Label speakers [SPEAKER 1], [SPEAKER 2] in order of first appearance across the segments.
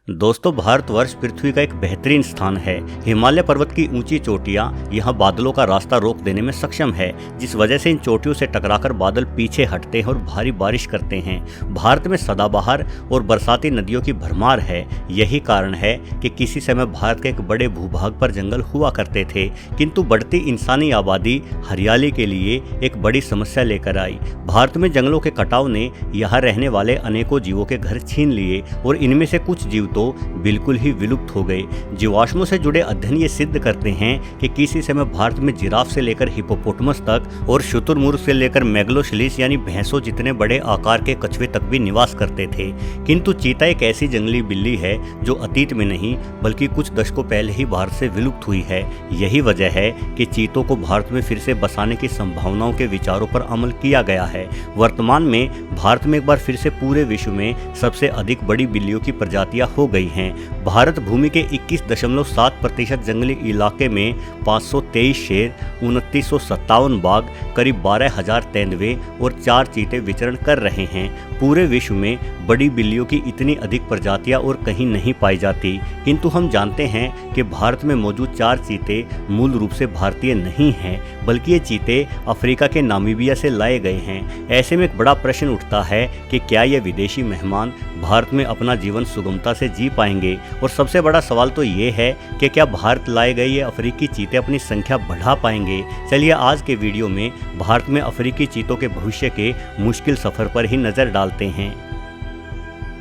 [SPEAKER 1] दोस्तों, भारतवर्ष पृथ्वी का एक बेहतरीन स्थान है। हिमालय पर्वत की ऊंची चोटियां यहाँ बादलों का रास्ता रोक देने में सक्षम है, जिस वजह से इन चोटियों से टकराकर बादल पीछे हटते हैं और भारी बारिश करते हैं। भारत में सदाबहार और बरसाती नदियों की भरमार है। यही कारण है कि किसी समय भारत के एक बड़े भूभाग पर जंगल हुआ करते थे, किंतु बढ़ती इंसानी आबादी हरियाली के लिए एक बड़ी समस्या लेकर आई। भारत में जंगलों के कटाव ने यहाँ रहने वाले अनेकों जीवों के घर छीन लिए और इनमें से कुछ जीव तो बिल्कुल ही विलुप्त हो गए। जीवाश्मों से जुड़े अध्ययन ये सिद्ध करते हैं कि किसी समय भारत में जिराफ से लेकर हिपोपोटामस तक और शुतुरमुर्ग से लेकर मेगलोशलीस यानी भैंसों जितने बड़े आकार के कछुए तक भी निवास करते थे। किंतु चीता एक ऐसी जंगली बिल्ली है जो अतीत में नहीं बल्कि कुछ दशकों पहले ही भारत से विलुप्त हुई है। यही वजह है कि चीतों को भारत में फिर से बसाने की संभावनाओं के विचारों पर अमल किया गया है। वर्तमान में भारत में एक बार फिर से पूरे विश्व में सबसे अधिक बड़ी बिल्लियों की प्रजातियां हो गई हैं। भारत भूमि के 21.7% जंगली इलाके में 523 शेर, 2957 बाघ, करीब 12,000 तेंदुए और 4 चीते विचरण कर रहे हैं। पूरे विश्व में बड़ी बिल्लियों की इतनी अधिक प्रजातियां और कहीं नहीं पाई जाती, किंतु हम जानते हैं कि भारत में मौजूद 4 चीते मूल रूप से भारतीय नहीं हैं, बल्कि ये चीते अफ्रीका के नामीबिया से लाए गए हैं। ऐसे में एक बड़ा प्रश्न उठता है कि क्या ये विदेशी मेहमान भारत में अपना जीवन सुगमता से जी पाएंगे। और सबसे बड़ा सवाल तो ये है कि क्या भारत लाए गए ये अफ्रीकी चीते अपनी संख्या बढ़ा पाएंगे। चलिए आज के वीडियो में भारत में अफ्रीकी चीतों के भविष्य के मुश्किल सफर पर ही नजर डालते हैं।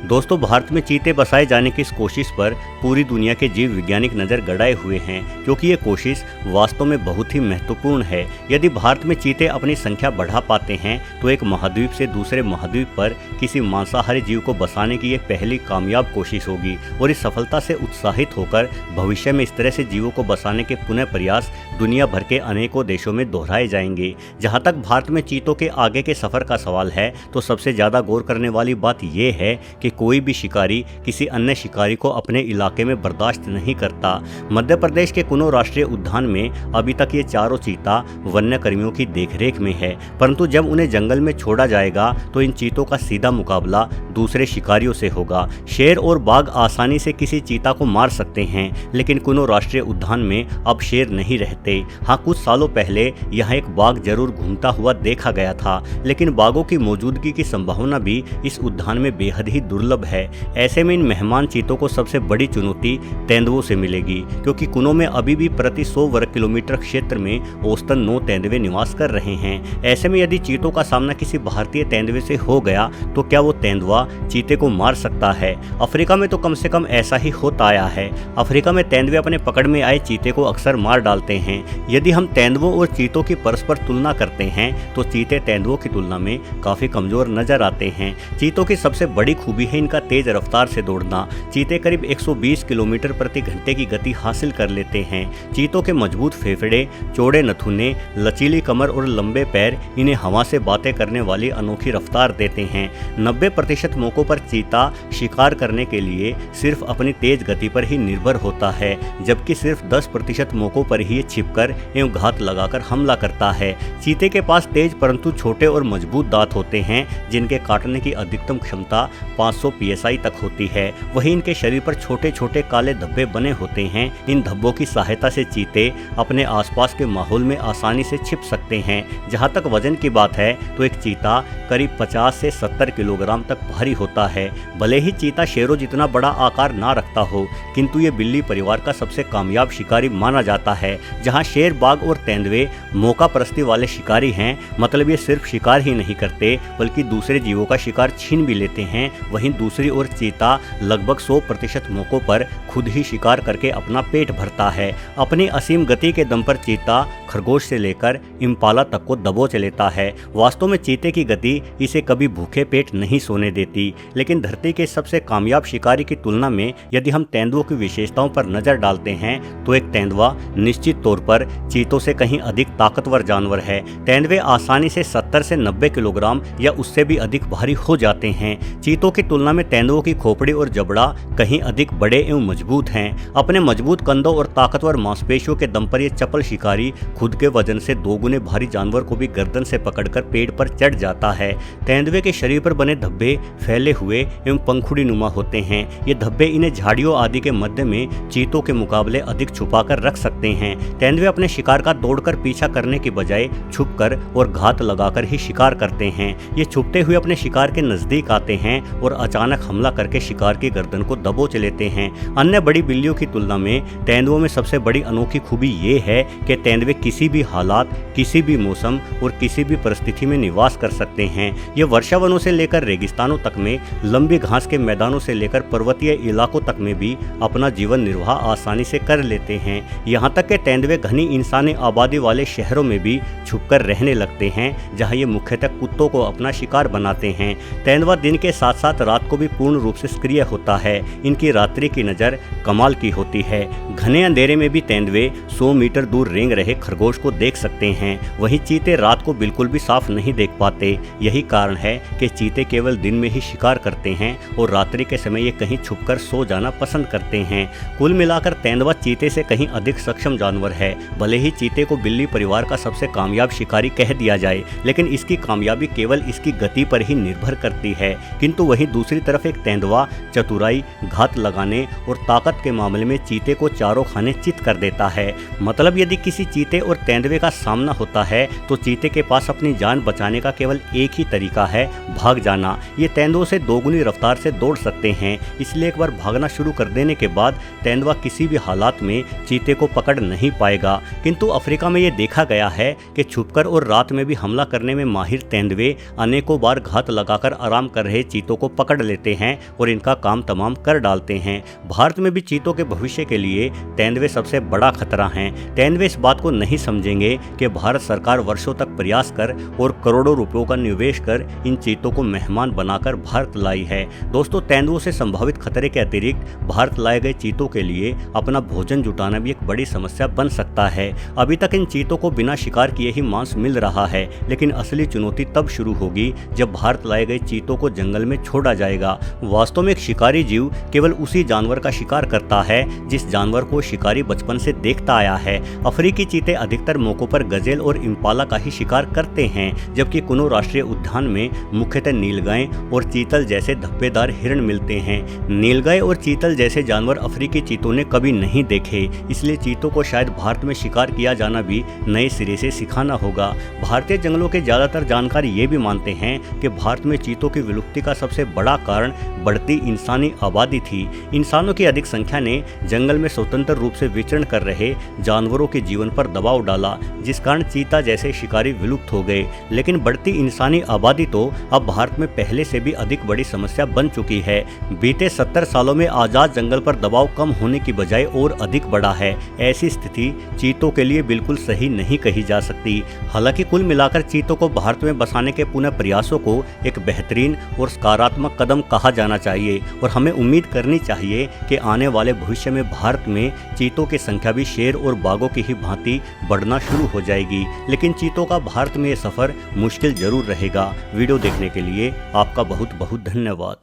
[SPEAKER 1] दोस्तों, भारत में चीते बसाए जाने की इस कोशिश पर पूरी दुनिया के जीव वैज्ञानिक नज़र गड़ाए हुए हैं, क्योंकि ये कोशिश वास्तव में बहुत ही महत्वपूर्ण है। यदि भारत में चीते अपनी संख्या बढ़ा पाते हैं तो एक महाद्वीप से दूसरे महाद्वीप पर किसी मांसाहारी जीव को बसाने की ये पहली कामयाब कोशिश होगी और इस सफलता से उत्साहित होकर भविष्य में इस तरह से जीवों को बसाने के पुनः प्रयास दुनिया भर के अनेकों देशों में दोहराए जाएंगे। जहाँ तक भारत में चीतों के आगे के सफर का सवाल है, तो सबसे ज़्यादा गौर करने वाली बात यह है कि कोई भी शिकारी किसी अन्य शिकारी को अपने इलाके में बर्दाश्त नहीं करता। मध्य प्रदेश के कुनो राष्ट्रीय उद्यान में अभी तक ये चारों चीता वन्य कर्मियों की देखरेख में है, परंतु जब उन्हें जंगल में छोड़ा जाएगा तो इन चीतों का सीधा मुकाबला दूसरे शिकारियों से होगा। शेर और बाघ आसानी से किसी चीता को मार सकते हैं, लेकिन कुनो राष्ट्रीय उद्यान में अब शेर नहीं रहते। हाँ, कुछ सालों पहले यहाँ एक बाघ जरूर घूमता हुआ देखा गया था, लेकिन बाघों की मौजूदगी की संभावना भी इस उद्यान में बेहद ही दुर्लभ है। ऐसे में इन मेहमान चीतों को सबसे बड़ी चुनौती तेंदुओं से मिलेगी, क्योंकि कुनों में अभी भी प्रति 100 वर्ग किलोमीटर क्षेत्र में औसतन 9 तेंदुए निवास कर रहे हैं। ऐसे में यदि चीतों का सामना किसी भारतीय तेंदुए से हो गया तो क्या वो तेंदुआ चीते को मार सकता है। अफ्रीका में तो कम से कम ऐसा ही होता आया है। अफ्रीका में तेंदुए अपने पकड़ में आए चीते को अक्सर मार डालते हैं। यदि हम तेंदुओं और चीतों की परस्पर तुलना करते हैं तो चीते तेंदुओं की तुलना में काफी कमजोर नजर आते हैं। चीतों की सबसे बड़ी खूबी है इनका तेज रफ्तार से दौड़ना। चीते करीब 120 किलोमीटर प्रति घंटे की गति हासिल कर लेते हैं। चीतों के मजबूत फेफड़े, चौड़े नथुने, लचीली कमर और लंबे पैर इन्हें हवा से बातें करने वाली अनोखी रफ्तार देते हैं। 90% मौकों पर चीता शिकार करने के लिए सिर्फ अपनी तेज गति पर ही निर्भर होता है, जबकि सिर्फ 10% मौकों पर ही ये छिपकर एवं घात लगाकर हमला करता है। चीते के पास तेज परंतु छोटे और मजबूत दांत होते हैं, जिनके काटने की अधिकतम क्षमता 500 PSI तक होती है। वहीं इनके शरीर पर छोटे छोटे काले धब्बे बने होते हैं। इन धब्बों की सहायता से चीते अपने आसपास के माहौल में आसानी से छिप सकते हैं। जहां तक वजन की बात है तो एक चीता करीब 50 से 70 किलोग्राम तक भारी होता है। भले ही चीता शेरों जितना बड़ा आकार ना रखता हो, किंतु ये बिल्ली परिवार का सबसे कामयाब शिकारी माना जाता है। जहाँ शेर, बाघ और तेंदुए मौका परस्ती वाले शिकारी हैं, मतलब ये सिर्फ शिकार ही नहीं करते बल्कि दूसरे जीवों का शिकार छीन भी लेते हैं, वहीं दूसरी ओर चीता लगभग 100% मौकों पर खुद ही शिकार करके अपना पेट भरता है। अपनी असीम गति के दम पर चीता खरगोश से लेकर इम्पाला तक को दबोच लेता है। वास्तव में चीते की गति इसे कभी भूखे पेट नहीं सोने देती, लेकिन धरती के सबसे कामयाब शिकारी की तुलना में यदि हम तेंदुओं की विशेषताओं पर नजर डालते हैं तो एक तेंदुआ निश्चित तौर पर चीतों से कहीं अधिक ताकतवर जानवर है। तेंदुए आसानी से 70 से 90 किलोग्राम या उससे भी अधिक भारी हो जाते हैं। चीतों की तुलना में तेंदुओं की खोपड़ी और जबड़ा कहीं अधिक बड़े एवं मजबूत हैं। अपने मजबूत कंधों और ताकतवर मांसपेशियों के दम पर ये चपल शिकारी खुद के वजन से दोगुने भारी जानवर को भी गर्दन से पकड़कर पेड़ पर चढ़ जाता है। तेंदुए के शरीर पर बने धब्बे फैले हुए एवं पंखुड़ी नुमा होते हैं। ये धब्बे इन्हें झाड़ियों आदि के मध्य में चीतों के मुकाबले अधिक छुपाकर रख सकते हैं। तेंदुए अपने शिकार का दौड़कर पीछा करने की बजाय छुपकर और घात लगाकर ही शिकार करते हैं। ये छुपते हुए अपने शिकार के नजदीक आते हैं और अचानक हमला करके शिकार की गर्दन को दबोच लेते हैं। अन्य बड़ी बिल्लियों की तुलना में तेंदुओं में सबसे बड़ी अनोखी खूबी ये है कि तेंदुए किसी भी हालात, किसी भी मौसम और किसी भी परिस्थिति में निवास कर सकते हैं। ये वर्षावनों से लेकर रेगिस्तानों तक में, लंबी घास के मैदानों से लेकर पर्वतीय इलाकों तक में भी अपना जीवन निर्वाह आसानी से कर लेते हैं। यहाँ तक कि तेंदुए घनी इंसानी आबादी वाले शहरों में भी छुपकर रहने लगते हैं, जहाँ ये मुख्यतः कुत्तों को अपना शिकार बनाते हैं। तेंदुआ दिन के साथ साथ रात को भी पूर्ण रूप से सक्रिय होता है। इनकी रात्रि की नज़र कमाल की होती है। घने अंधेरे में भी तेंदुए 100 मीटर दूर रेंग रहे खरगोश को देख सकते हैं। वहीं चीते रात को बिल्कुल भी साफ नहीं देख पाते। यही कारण है कि चीते केवल दिन में ही शिकार करते हैं और रात्रि के समय ये कहीं छुपकर सो जाना पसंद करते हैं। कुल मिलाकर तेंदुआ चीते से कहीं अधिक सक्षम जानवर है। भले ही चीते को बिल्ली परिवार का सबसे कामयाब शिकारी कह दिया जाए, लेकिन इसकी कामयाबी केवल इसकी गति पर ही निर्भर करती है। किंतु वहीं दूसरी तरफ एक तेंदुआ चतुराई, घात लगाने और ताकत के मामले में चीते को चारों खाने चित कर देता है। मतलब यदि किसी चीते और तेंदुए का सामना होता है तो चीते के पास अपनी जान बचाने का केवल एक ही तरीका है, भाग जाना। ये तेंदुओं से दोगुनी रफ्तार से दौड़ सकते हैं, इसलिए एक बार भागना शुरू कर देने के बाद तेंदुआ किसी भी हालात में चीते को पकड़ नहीं पाएगा। किंतु अफ्रीका में ये देखा गया है कि छुपकर और रात में भी हमला करने में माहिर तेंदुए अनेकों बार घात लगाकर आराम कर रहे चीतों को पकड़ लेते हैं और इनका काम तमाम कर डालते हैं। भारत में भी चीतों के भविष्य के लिए तेंदुए सबसे बड़ा खतरा हैं। तेंदुए इस बात को नहीं समझेंगे कि भारत सरकार वर्षों तक प्रयास कर और करोड़ों रुपयों का निवेश कर इन चीतों को मेहमान बनाकर भारत लाई है। दोस्तों, तेंदुओं से संभावित खतरे के अतिरिक्त भारत लाए गए चीतों के लिए अपना भोजन जुटाना भी एक बड़ी समस्या बन सकता है। अभी तक इन चीतों को बिना शिकार किए ही मांस मिल रहा है, लेकिन असली चुनौती तब शुरू होगी जब भारत लाए गए चीतों को जंगल में छोड़ा जाएगा। वास्तव में एक शिकारी जीव केवल उसी जानवर का शिकार करता है जिस जानवर को शिकारी बचपन से देखता आया है। अफ्रीकी चीते अधिकतर मौकों पर गजेल और इम्पाला का ही शिकार करते हैं, जबकि कुनो राष्ट्रीय उद्यान में मुख्यतः नीलगाय और चीतल जैसे धब्बेदार हिरण मिलते हैं। नीलगाय और चीतल जैसे जानवर अफ्रीकी चीतों ने कभी नहीं देखे, इसलिए चीतों को शायद भारत में शिकार किया जाना भी नए सिरे से सिखाना होगा। भारतीय जंगलों के ज्यादातर जानकार ये भी मानते हैं कि भारत में चीतों की विलुप्ति का सबसे बड़ा कारण बढ़ती इंसानी आबादी थी। इंसानों की अधिक संख्या ने जंगल में स्वतंत्र रूप से विचरण कर रहे जानवरों के जीवन पर दबाव डाला, जिस कारण चीता जैसे शिकारी विलुप्त हो गए। लेकिन बढ़ती इंसानी आबादी तो अब भारत में पहले से भी अधिक बड़ी समस्या बन चुकी है। बीते 70 सालों में आजाद जंगल पर दबाव कम होने की बजाय और अधिक बढ़ा है। ऐसी स्थिति चीतों के लिए बिल्कुल सही नहीं कही जा सकती। हालांकि कुल मिलाकर चीतों को भारत में बसाने के पुनः प्रयासों को एक बेहतरीन और सकारात्मक कदम कहा जाना चाहिए और हमें उम्मीद करनी चाहिए कि आने वाले भविष्य में भारत में चीतों की संख्या भी शेर और बाघों की ही भांति बढ़ना शुरू हो जाएगी। लेकिन चीतों का भारत में ये सफर मुश्किल जरूर रहेगा। वीडियो देखने के लिए आपका बहुत बहुत धन्यवाद।